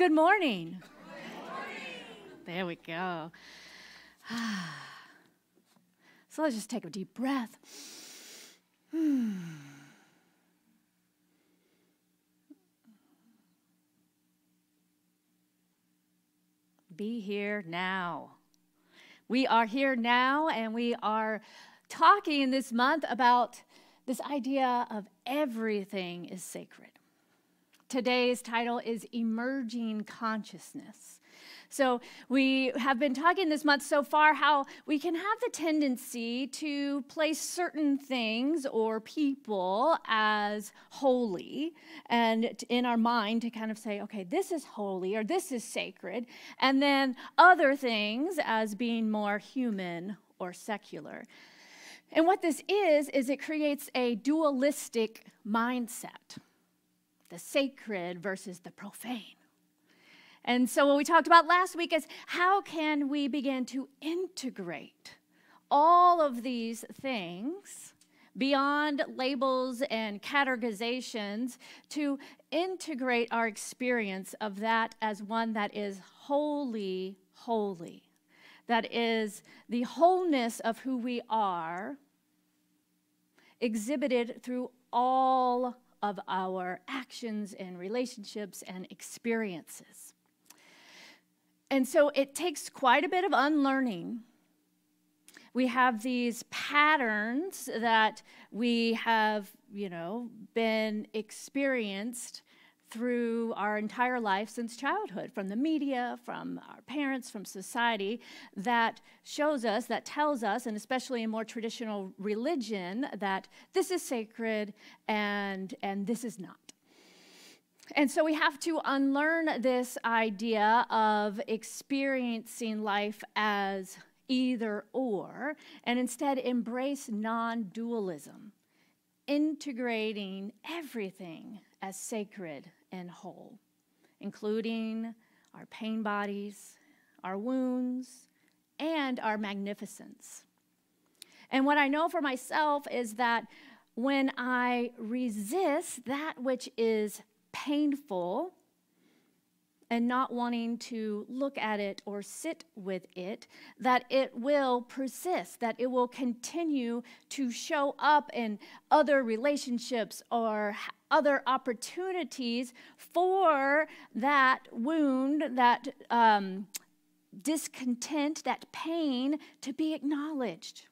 Good morning. There we go. So let's just take a deep breath. Be here now. We are here now, and we are talking this month about this idea of everything is sacred. Today's title is Emerging Consciousness. So we have been talking this month so far how we can have the tendency to place certain things or people as holy, and in our mind to kind of say, okay, this is holy or this is sacred, and then other things as being more human or secular. And what this is it creates a dualistic mindset. The sacred versus the profane. And so what we talked about last week is how can we begin to integrate all of these things beyond labels and categorizations to integrate our experience of that as one that is wholly holy. That is the wholeness of who we are exhibited through all of our actions and relationships and experiences. And so it takes quite a bit of unlearning. We have these patterns that we have, been experienced through our entire life since childhood, from the media, from our parents, from society, that shows us, that tells us, and especially in more traditional religion, that this is sacred and this is not. And so we have to unlearn this idea of experiencing life as either or, and instead embrace non-dualism, integrating everything as sacred and whole, including our pain bodies, our wounds, and our magnificence. And what I know for myself is that when I resist that which is painful and not wanting to look at it or sit with it, that it will persist, that it will continue to show up in other relationships or other opportunities for that wound, that discontent, that pain to be acknowledged.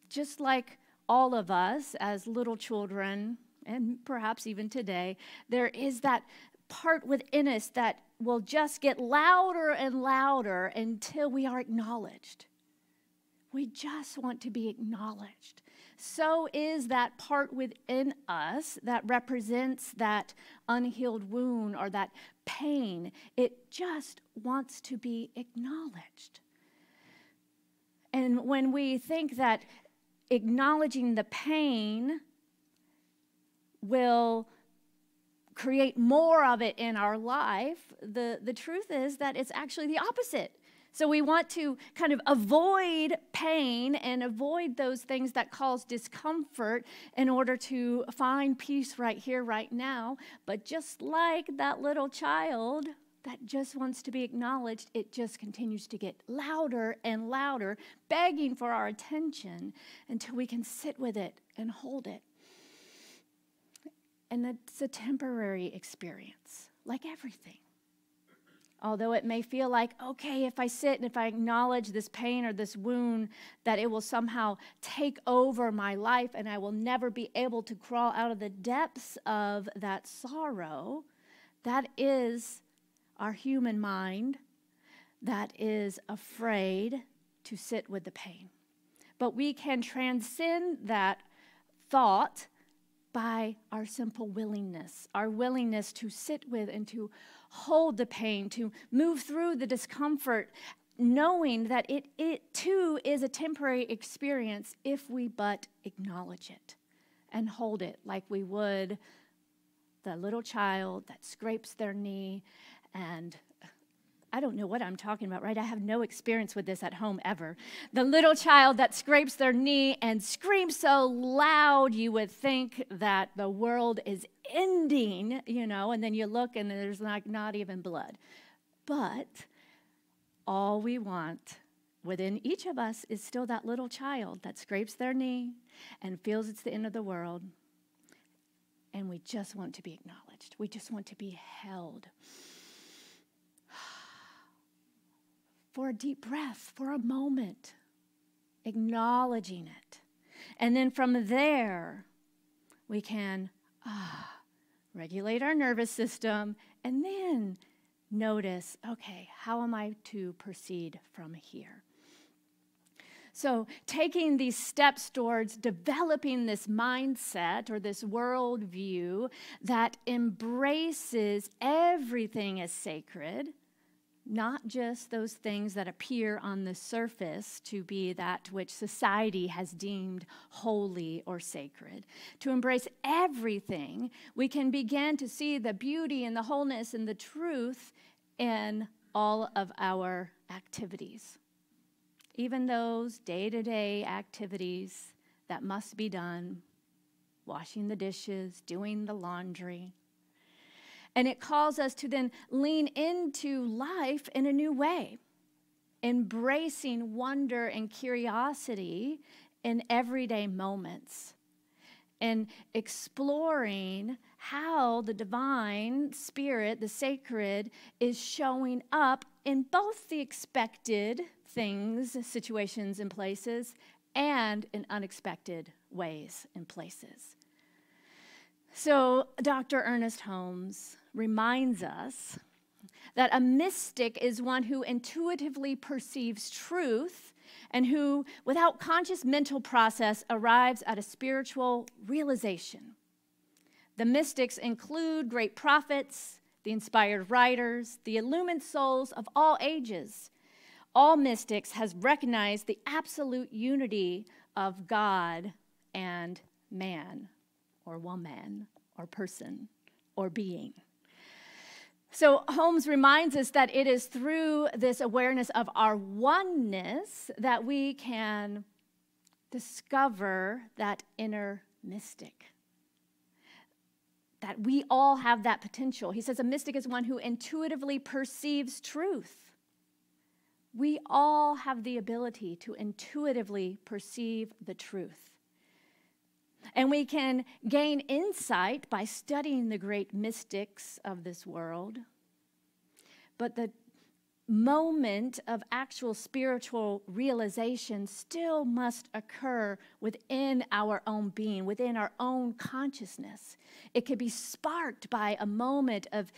Just like all of us as little children, and perhaps even today, there is that part within us that will just get louder and louder until we are acknowledged. We just want to be acknowledged. So is that part within us that represents that unhealed wound or that pain. It just wants to be acknowledged. And when we think that acknowledging the pain will create more of it in our life, the truth is that it's actually the opposite. So we want to kind of avoid pain and avoid those things that cause discomfort in order to find peace right here, right now. But just like that little child that just wants to be acknowledged, it just continues to get louder and louder, begging for our attention until we can sit with it and hold it. And it's a temporary experience, like everything. Although it may feel like, okay, if I sit and if I acknowledge this pain or this wound, that it will somehow take over my life and I will never be able to crawl out of the depths of that sorrow. That is our human mind that is afraid to sit with the pain. But we can transcend that thought by our simple willingness, our willingness to sit with and to hold the pain, to move through the discomfort, knowing that it too is a temporary experience if we but acknowledge it and hold it like we would the little child that scrapes their knee and I don't know what I'm talking about, right? I have no experience with this at home ever. The little child that scrapes their knee and screams so loud you would think that the world is ending, and then you look and there's not even blood. But all we want within each of us is still that little child that scrapes their knee and feels it's the end of the world. And we just want to be acknowledged. We just want to be held. For a deep breath, for a moment, acknowledging it. And then from there, we can regulate our nervous system and then notice, okay, how am I to proceed from here? So taking these steps towards developing this mindset or this worldview that embraces everything as sacred, not just those things that appear on the surface to be that which society has deemed holy or sacred. To embrace everything, we can begin to see the beauty and the wholeness and the truth in all of our activities. Even those day-to-day activities that must be done, washing the dishes, doing the laundry. And it calls us to then lean into life in a new way, embracing wonder and curiosity in everyday moments, and exploring how the divine spirit, the sacred, is showing up in both the expected things, situations, and places, and in unexpected ways and places. So Dr. Ernest Holmes reminds us that a mystic is one who intuitively perceives truth and who, without conscious mental process, arrives at a spiritual realization. The mystics include great prophets, the inspired writers, the illumined souls of all ages. All mystics has recognized the absolute unity of God and man, or woman, or person, or being. So Holmes reminds us that it is through this awareness of our oneness that we can discover that inner mystic. That we all have that potential. He says a mystic is one who intuitively perceives truth. We all have the ability to intuitively perceive the truth. And we can gain insight by studying the great mystics of this world. But the moment of actual spiritual realization still must occur within our own being, within our own consciousness. It could be sparked by a moment of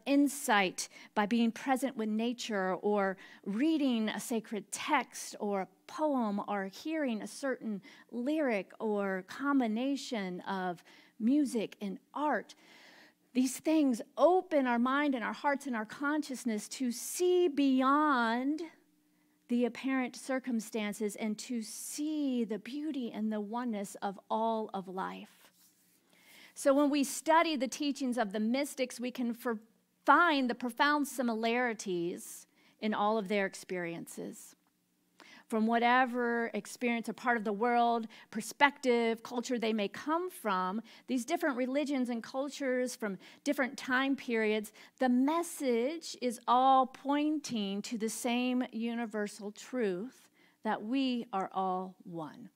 insight, by being present with nature, or reading a sacred text, or a poem, or hearing a certain lyric, or combination of music and art. These things open our mind and our hearts and our consciousness to see beyond the apparent circumstances and to see the beauty and the oneness of all of life. So when we study the teachings of the mystics, we can find the profound similarities in all of their experiences. From whatever experience or part of the world, perspective, culture they may come from, these different religions and cultures from different time periods, the message is all pointing to the same universal truth that we are all one.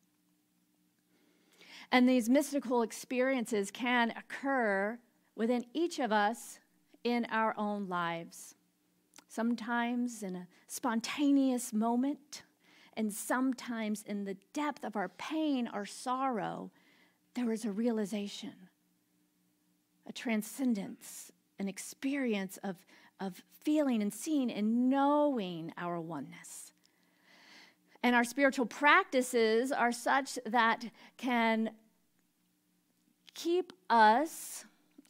And these mystical experiences can occur within each of us in our own lives. Sometimes in a spontaneous moment, and sometimes in the depth of our pain, our sorrow, there is a realization, a transcendence, an experience of feeling and seeing and knowing our oneness. And our spiritual practices are such that can keep us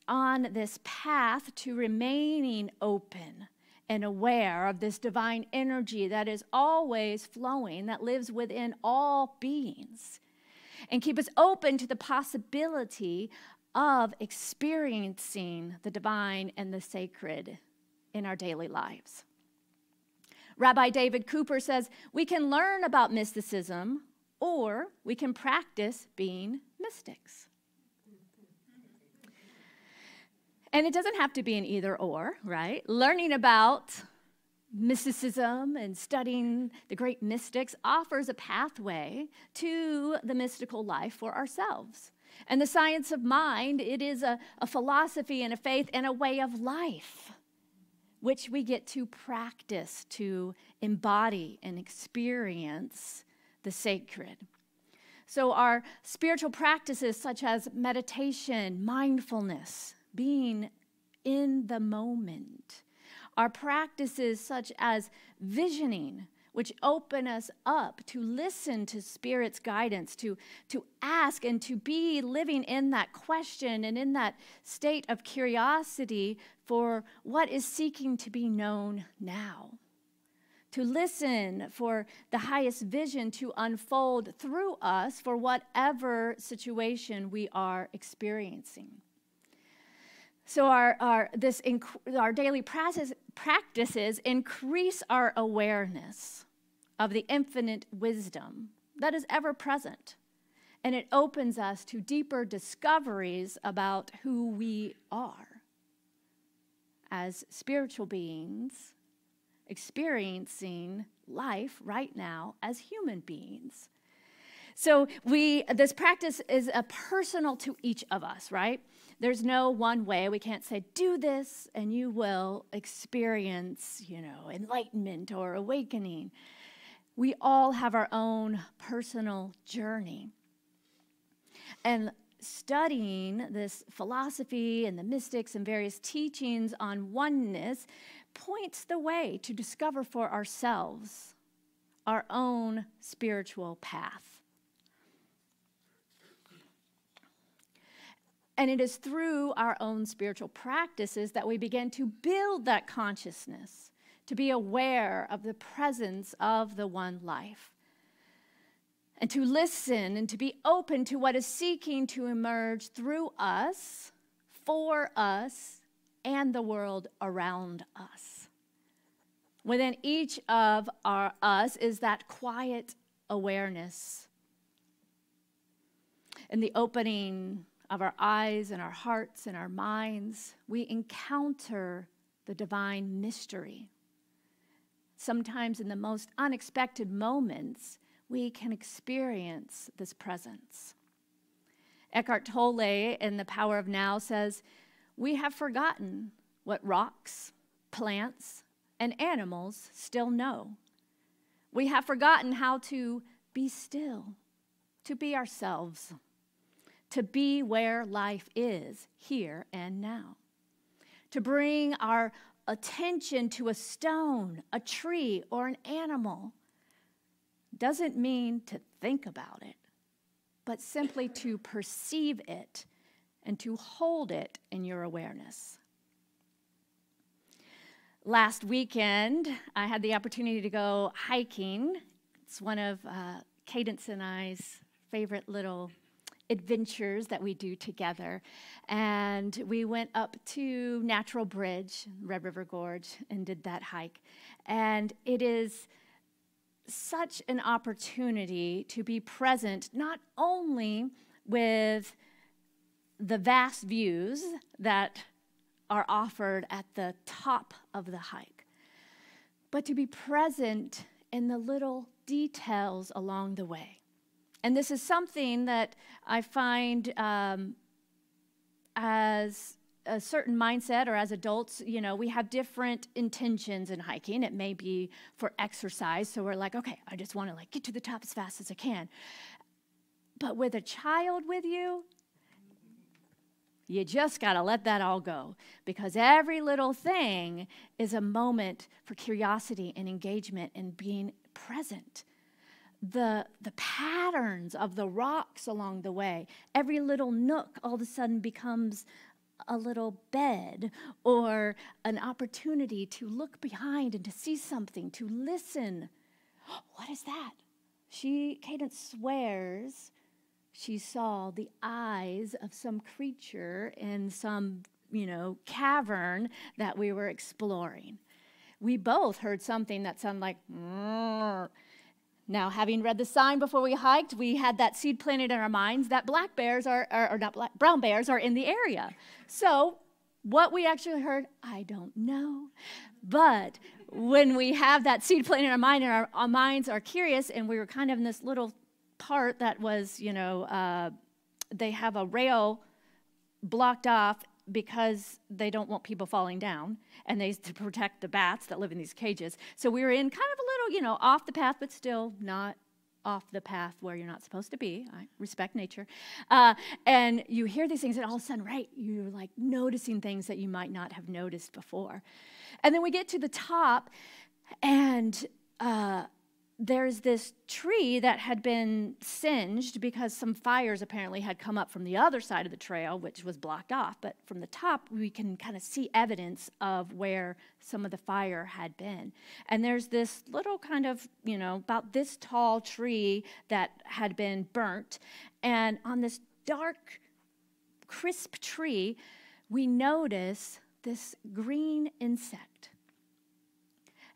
on this path to remaining open and aware of this divine energy that is always flowing, that lives within all beings, and keep us open to the possibility of experiencing the divine and the sacred in our daily lives. Rabbi David Cooper says, we can learn about mysticism or we can practice being mystics. And it doesn't have to be an either or, right? Learning about mysticism and studying the great mystics offers a pathway to the mystical life for ourselves. And the science of mind, it is a philosophy and a faith and a way of life, which we get to practice, to embody and experience the sacred. So our spiritual practices such as meditation, mindfulness, being in the moment, our practices such as visioning, which open us up to listen to Spirit's guidance, to ask and to be living in that question and in that state of curiosity for what is seeking to be known now. To listen for the highest vision to unfold through us for whatever situation we are experiencing. So our daily practices increase our awareness of the infinite wisdom that is ever present. And it opens us to deeper discoveries about who we are as spiritual beings experiencing life right now as human beings. So this practice is personal to each of us, right? There's no one way. We can't say, do this and you will experience, enlightenment or awakening. We all have our own personal journey. And studying this philosophy and the mystics and various teachings on oneness points the way to discover for ourselves our own spiritual path. And it is through our own spiritual practices that we begin to build that consciousness, to be aware of the presence of the one life, and to listen and to be open to what is seeking to emerge through us, for us, and the world around us. Within each of us is that quiet awareness and the opening of our eyes and our hearts and our minds. We encounter the divine mystery. Sometimes in the most unexpected moments, we can experience this presence. Eckhart Tolle in The Power of Now says, we have forgotten what rocks, plants, and animals still know. We have forgotten how to be still, to be ourselves, to be where life is, here and now. To bring our attention to a stone, a tree, or an animal doesn't mean to think about it, but simply to perceive it and to hold it in your awareness. Last weekend, I had the opportunity to go hiking. It's one of Cadence and I's favorite little adventures that we do together. And we went up to Natural Bridge, Red River Gorge, and did that hike. And it is such an opportunity to be present not only with the vast views that are offered at the top of the hike, but to be present in the little details along the way. And this is something that I find as a certain mindset, or as adults, we have different intentions in hiking. It may be for exercise, so we're like, okay, I just want to get to the top as fast as I can. But with a child with you, you just got to let that all go, because every little thing is a moment for curiosity and engagement and being present. The patterns of the rocks along the way, every little nook all of a sudden becomes a little bed or an opportunity to look behind and to see something, to listen. What is that? Cadence swears she saw the eyes of some creature in some, cavern that we were exploring. we both heard something that sounded like, "Mrrr." Now, having read the sign before we hiked, we had that seed planted in our minds that black bears brown bears are in the area. So what we actually heard, I don't know. But when we have that seed planted in our mind and our minds are curious, and we were kind of in this little part that was, they have a rail blocked off because they don't want people falling down, and to protect the bats that live in these cages. So we were in kind of a little, off the path, but still not off the path where you're not supposed to be. I respect nature. And you hear these things, and all of a sudden, right, you're like noticing things that you might not have noticed before. And then we get to the top, and there's this tree that had been singed because some fires apparently had come up from the other side of the trail, which was blocked off. But from the top, we can kind of see evidence of where some of the fire had been. And there's this little kind of, about this tall tree that had been burnt. And on this dark, crisp tree, we notice this green insect.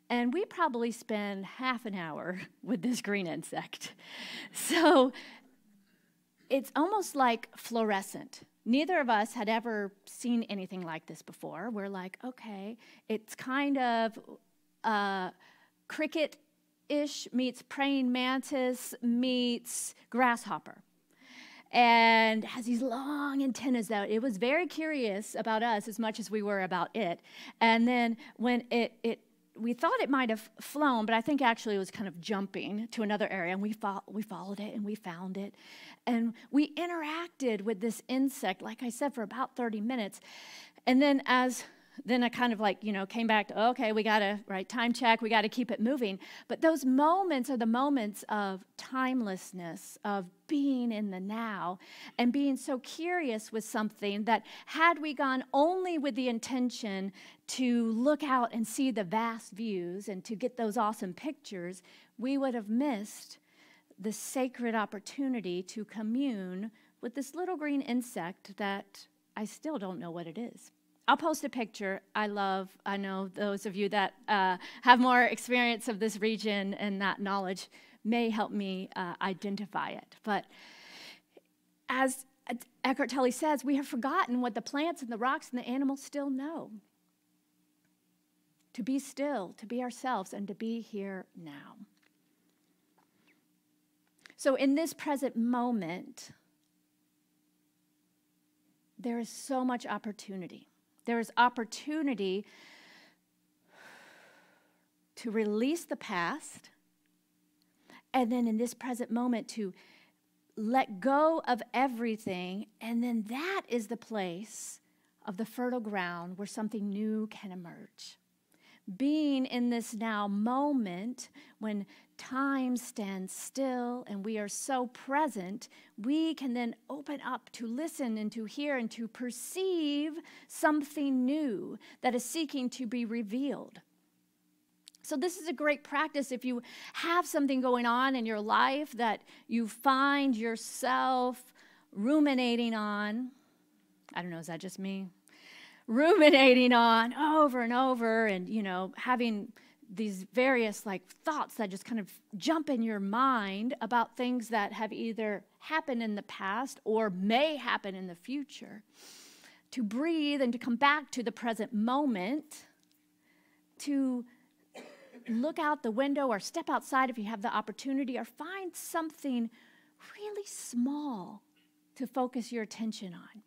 And we probably spend half an hour with this green insect. So it's almost like fluorescent. Neither of us had ever seen anything like this before. We're like, okay, it's kind of cricket-ish meets praying mantis meets grasshopper. And has these long antennas out. It was very curious about us as much as we were about it. And then when we thought it might have flown, but I think actually it was kind of jumping to another area, and we followed it, and we found it. And we interacted with this insect, like I said, for about 30 minutes. And then I kind of came back to, okay, we got to, time check, we got to keep it moving. But those moments are the moments of timelessness, of being in the now, and being so curious with something that had we gone only with the intention to look out and see the vast views and to get those awesome pictures, we would have missed the sacred opportunity to commune with this little green insect that I still don't know what it is. I'll post a picture. I know those of you that have more experience of this region and that knowledge may help me identify it. But as Eckhart Tolle says, we have forgotten what the plants and the rocks and the animals still know. To be still, to be ourselves, and to be here now. So in this present moment, there is so much opportunity. There is opportunity to release the past, and then in this present moment to let go of everything, and then that is the place of the fertile ground where something new can emerge. Being in this now moment when time stands still and we are so present, we can then open up to listen and to hear and to perceive something new that is seeking to be revealed. So this is a great practice if you have something going on in your life that you find yourself ruminating on. I don't know, is that just me? Ruminating on over and over, and having these various thoughts that just kind of jump in your mind about things that have either happened in the past or may happen in the future. To breathe and to come back to the present moment, to look out the window or step outside if you have the opportunity, or find something really small to focus your attention on.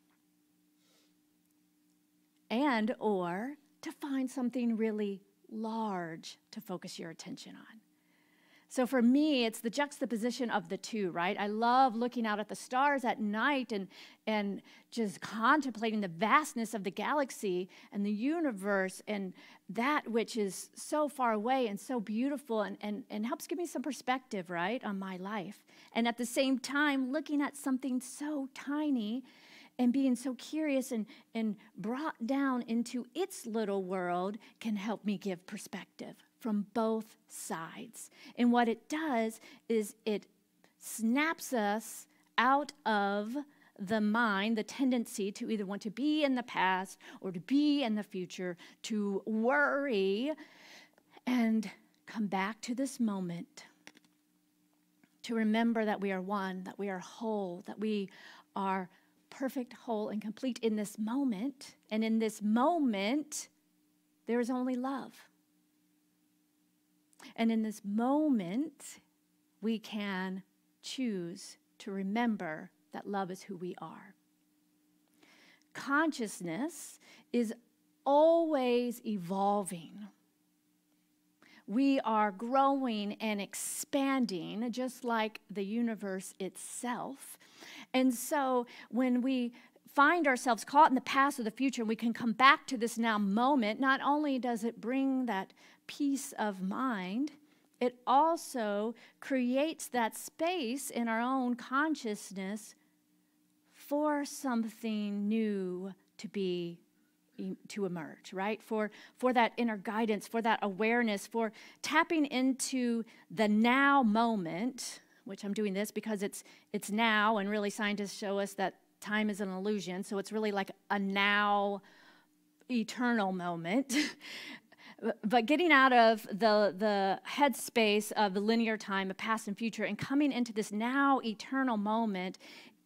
And or to find something really large to focus your attention on. So for me, it's the juxtaposition of the two, right? I love looking out at the stars at night and just contemplating the vastness of the galaxy and the universe and that which is so far away and so beautiful and helps give me some perspective, right, on my life. And at the same time, looking at something so tiny and being so curious and brought down into its little world can help me give perspective from both sides. And what it does is it snaps us out of the mind, the tendency to either want to be in the past or to be in the future, to worry and come back to this moment to remember that we are one, that we are whole, that we are perfect, whole, and complete in this moment. And in this moment, there is only love. And in this moment, we can choose to remember that love is who we are. Consciousness is always evolving. We are growing and expanding just like the universe itself. And so when we find ourselves caught in the past or the future, and we can come back to this now moment, not only does it bring that peace of mind, it also creates that space in our own consciousness for something new to emerge, right? For that inner guidance, for that awareness, for tapping into the now moment, which I'm doing this because it's now, and really scientists show us that time is an illusion, so it's really like a now eternal moment. But getting out of the headspace of the linear time of past and future and coming into this now eternal moment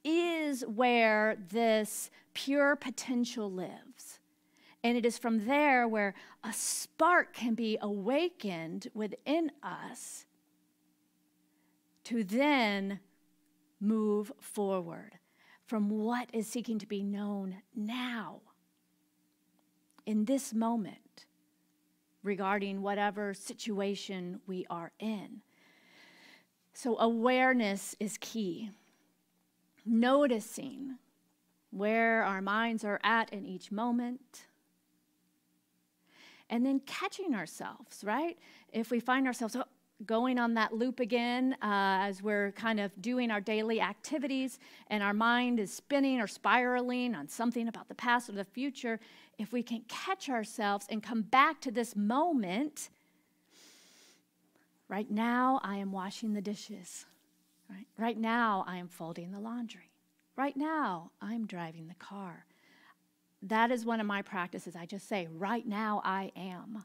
is where this pure potential lives. And it is from there where a spark can be awakened within us to then move forward from what is seeking to be known now, in this moment, regarding whatever situation we are in. So awareness is key. Noticing where our minds are at in each moment, and then catching ourselves, right? If we find ourselves going on that loop again as we're kind of doing our daily activities and our mind is spinning or spiraling on something about the past or the future, if we can catch ourselves and come back to this moment, right now I am washing the dishes, right now I am folding the laundry, right now I'm driving the car. That is one of my practices. I just say, right now I am.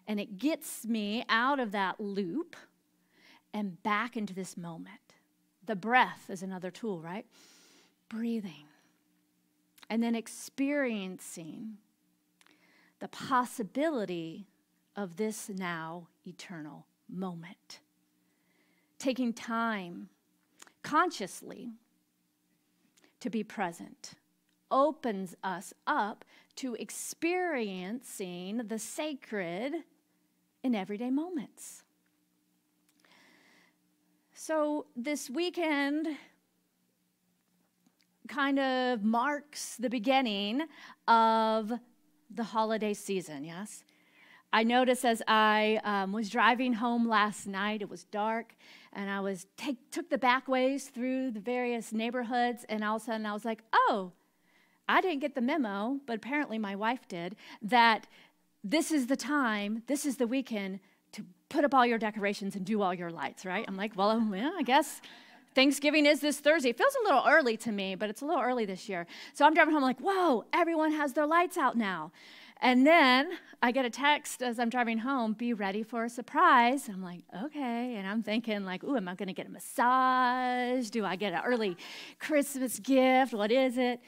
And it gets me out of that loop and back into this moment. The breath is another tool, right? Breathing. And then experiencing the possibility of this now eternal moment. Taking time consciously to be present opens us up to experiencing the sacred in everyday moments. So this weekend kind of marks the beginning of the holiday season, yes? I noticed as I was driving home last night, it was dark, and I took the back ways through the various neighborhoods, and all of a sudden I was like, oh, I didn't get the memo, but apparently my wife did, that this is the time, this is the weekend to put up all your decorations and do all your lights, right? I'm like, well, yeah, I guess Thanksgiving is this Thursday. It feels a little early to me, but it's a little early this year. So I'm driving home like, whoa, everyone has their lights out now. And then I get a text as I'm driving home, be ready for a surprise. I'm like, okay. And I'm thinking like, ooh, am I going to get a massage? Do I get an early Christmas gift? What is it?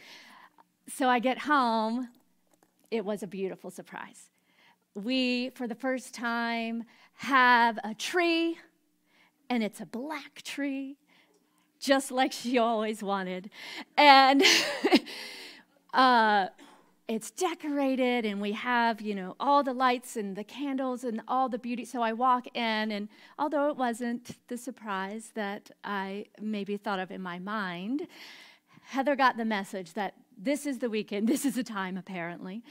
So I get home. It was a beautiful surprise. We, for the first time, have a tree, and it's a black tree, just like she always wanted. And it's decorated, and we have, all the lights and the candles and all the beauty. So I walk in, and although it wasn't the surprise that I maybe thought of in my mind, Heather got the message that this is the weekend, this is the time, apparently,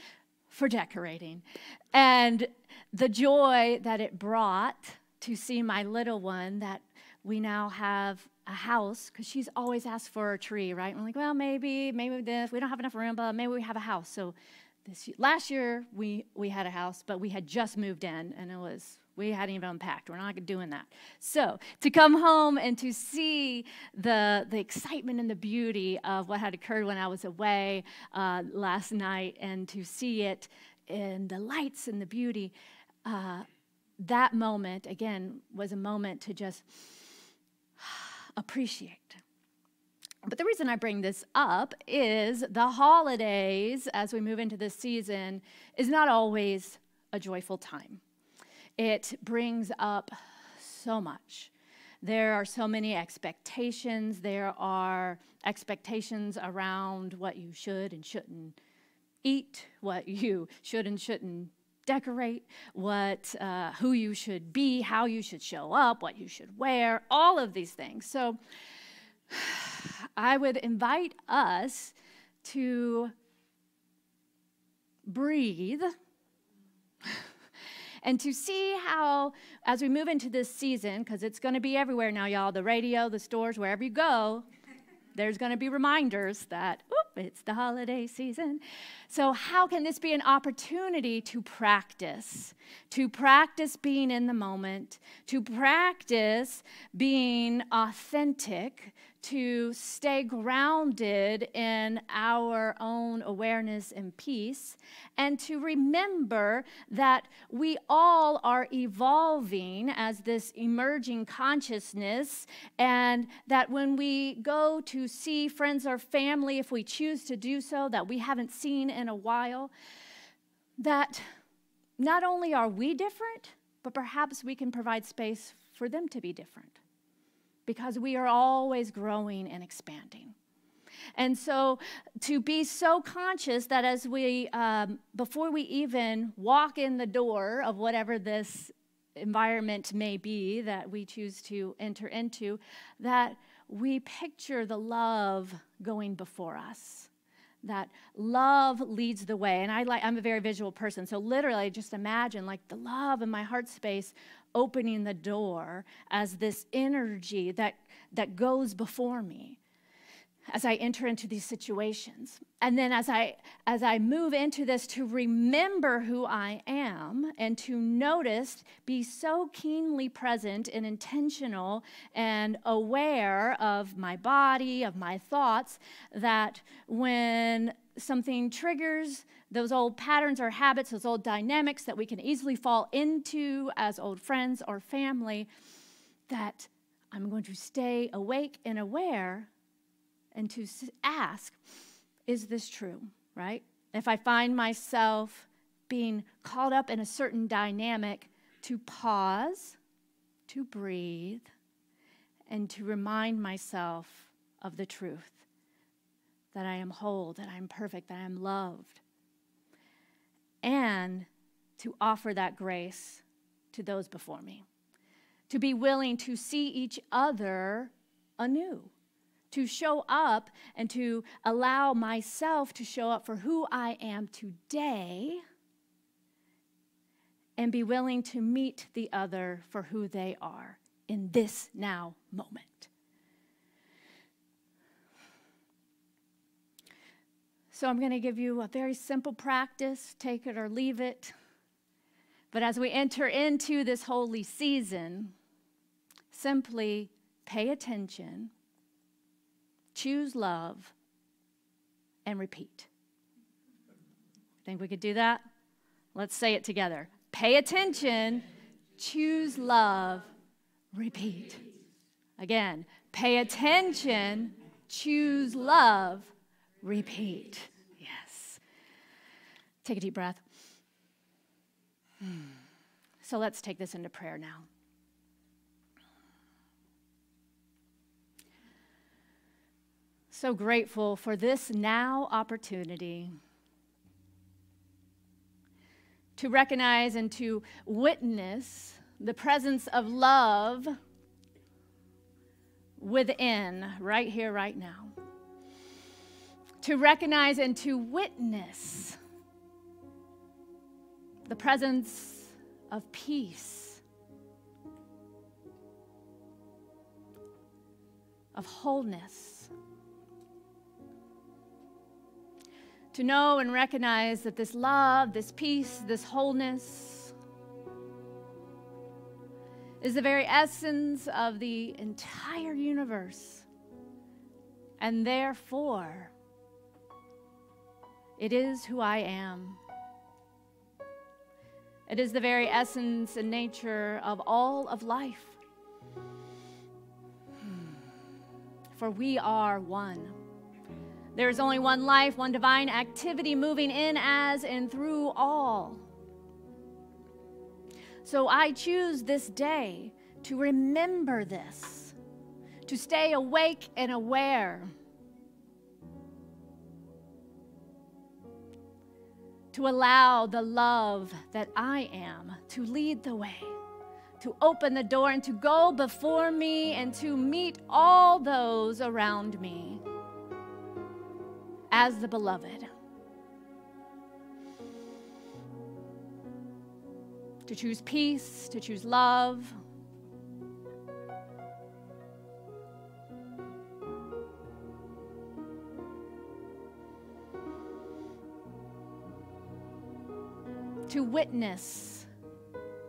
for decorating. And the joy that it brought to see my little one, that we now have a house, because she's always asked for a tree, right? And we're like, well, maybe this, we don't have enough room, but maybe we have a house. So last year, we had a house, but we had just moved in, and we hadn't even unpacked. We're not doing that. So to come home and to see the excitement and the beauty of what had occurred when I was away last night, and to see it in the lights and the beauty, that moment, again, was a moment to just appreciate. But the reason I bring this up is the holidays, as we move into this season, is not always a joyful time. It brings up so much. There are so many expectations. There are expectations around what you should and shouldn't eat, what you should and shouldn't decorate, who you should be, how you should show up, what you should wear, all of these things. So I would invite us to breathe and to see how, as we move into this season, because it's going to be everywhere now, y'all, the radio, the stores, wherever you go, there's going to be reminders that, it's the holiday season. So how can this be an opportunity to practice being in the moment, to practice being authentic, to stay grounded in our own awareness and peace, and to remember that we all are evolving as this emerging consciousness, and that when we go to see friends or family, if we choose to do so, that we haven't seen in a while, that not only are we different, but perhaps we can provide space for them to be different, because we are always growing and expanding. And so to be so conscious that as we, before we even walk in the door of whatever this environment may be that we choose to enter into, that we picture the love going before us, that love leads the way. And I'm a very visual person, so literally just imagine like the love in my heart space opening the door as this energy that goes before me as I enter into these situations. And then as I move into this, to remember who I am and to notice, be so keenly present and intentional and aware of my body, of my thoughts, that when something triggers those old patterns or habits, those old dynamics that we can easily fall into as old friends or family, that I'm going to stay awake and aware and to ask, is this true, right? If I find myself being caught up in a certain dynamic, to pause, to breathe, and to remind myself of the truth, that I am whole, that I am perfect, that I am loved, and to offer that grace to those before me, to be willing to see each other anew, to show up and to allow myself to show up for who I am today, and be willing to meet the other for who they are in this now moment. So I'm going to give you a very simple practice, take it or leave it. But as we enter into this holy season, simply pay attention, choose love, and repeat. Think we could do that? Let's say it together. Pay attention, choose love, repeat. Again, pay attention, choose love, repeat. Yes. Take a deep breath. So let's take this into prayer now. So grateful for this now opportunity to recognize and to witness the presence of love within, right here, right now. To recognize and to witness the presence of peace, of wholeness. To know and recognize that this love, this peace, this wholeness is the very essence of the entire universe. And therefore, it is who I am. It is the very essence and nature of all of life. For we are one. There is only one life, one divine activity moving in, as, and through all. So I choose this day to remember this, to stay awake and aware, to allow the love that I am to lead the way, to open the door and to go before me and to meet all those around me as the beloved. To choose peace, to choose love, to witness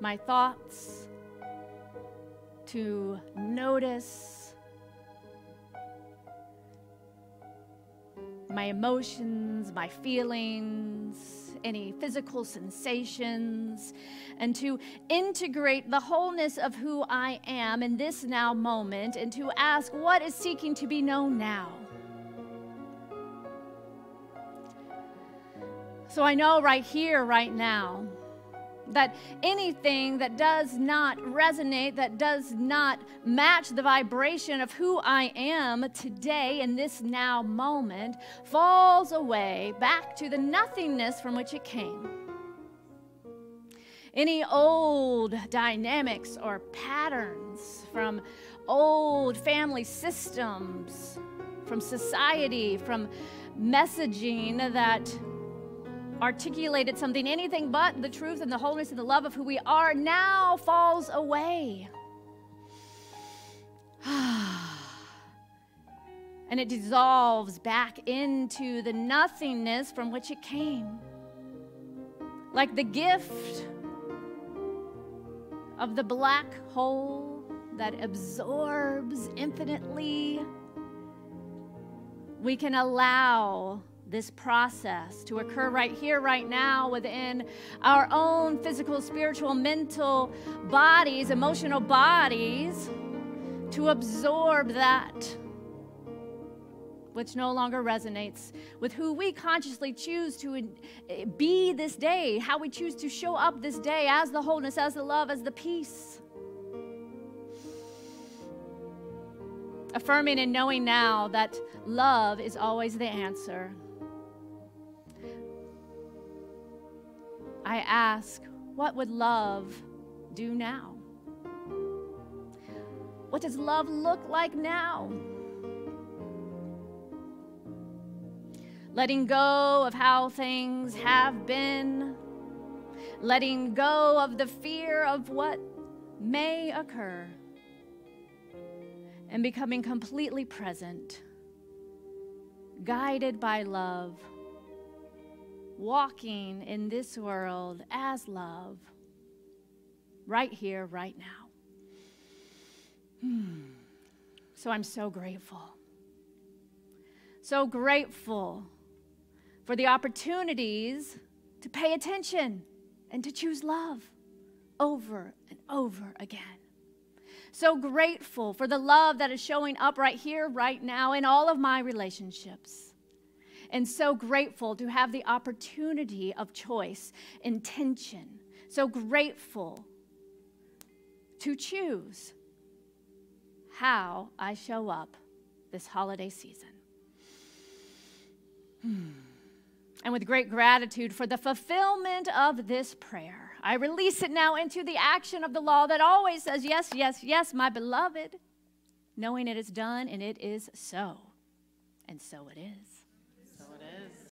my thoughts, to notice my emotions, my feelings, any physical sensations, and to integrate the wholeness of who I am in this now moment, and to ask what is seeking to be known now. So I know right here, right now, that anything that does not resonate, that does not match the vibration of who I am today in this now moment, falls away back to the nothingness from which it came. Any old dynamics or patterns from old family systems, from society, from messaging that articulated something anything but the truth and the wholeness and the love of who we are now falls away. And it dissolves back into the nothingness from which it came. Like the gift of the black hole that absorbs infinitely, we can allow this process to occur right here, right now, within our own physical, spiritual, mental bodies, emotional bodies, to absorb that which no longer resonates with who we consciously choose to be this day, how we choose to show up this day as the wholeness, as the love, as the peace. Affirming and knowing now that love is always the answer. I ask, what would love do now? What does love look like now? Letting go of how things have been, letting go of the fear of what may occur, and becoming completely present, guided by love, walking in this world as love, right here, right now. So I'm so grateful. So grateful for the opportunities to pay attention and to choose love over and over again. So grateful for the love that is showing up right here, right now in all of my relationships. And so grateful to have the opportunity of choice, intention. So grateful to choose how I show up this holiday season. And with great gratitude for the fulfillment of this prayer, I release it now into the action of the law that always says, yes, yes, yes, my beloved, knowing it is done and it is so. And so it is.